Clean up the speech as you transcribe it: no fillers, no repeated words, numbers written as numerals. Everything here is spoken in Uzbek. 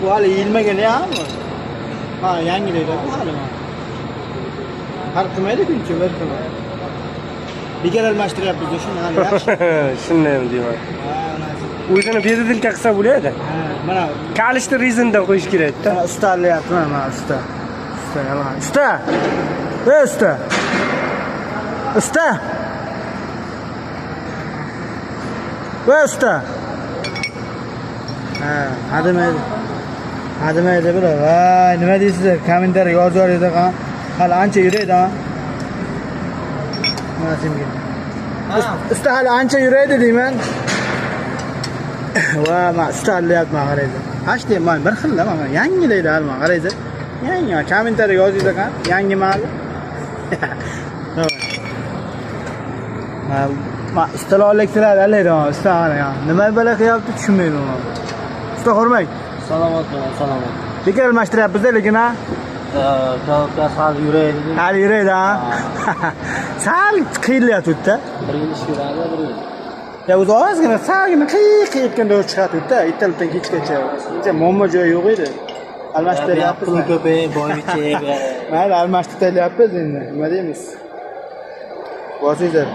Bu hali yiyilmagani hammi. Ha, yangilaydi bu hali mana. Farq qilmaydi kuncha bir kun. Bekor almashtiryapmiz shuni hali yaxshi. Shunday deyman. Ha, O'zini bezadilka qilsa bo'ladi. mana Kalishni rezinda qo'yish kerak-da. ustalayapman mana usta. Usta, yolg'on. Usta. Ey usta. Usta. Voy usta. Ha, hadamaydi bular. Voy, nima deysizlar? Kommentariyaga yozib yuboringlar qan. Hali ancha yuraydi ha. Mana senga. Usta hali ancha yuraydi deyman. Va, men ustalayapman qaraydi. Hash deyman, bir xil mana yangilaydi hali men qaraydi. Yangi, kommentariyaga yozinglar qan. Yangi mal. Ma ustalarliklar alaydi, usta ana. Nima bala qilyapti tushunmayman. Usta hurmat. Salomat. Bekor almashtiryapmiz-da, lekin ha. Hali yuraydi. Hali yuraydi ha. Sal qiyilyapti-da. Bir yil ish yuradi, bir yil. Ya o'zi ozgina salgina qiyiqqanda chiqadi-da, ertalabdan kechgacha. Uncha muammo joyi yo'q edi. Almashtiryapmiz. Pul ko'payib, boylikcha. Mayli, almashtiryapmiz endi. Nima deymiz? Bosinglar.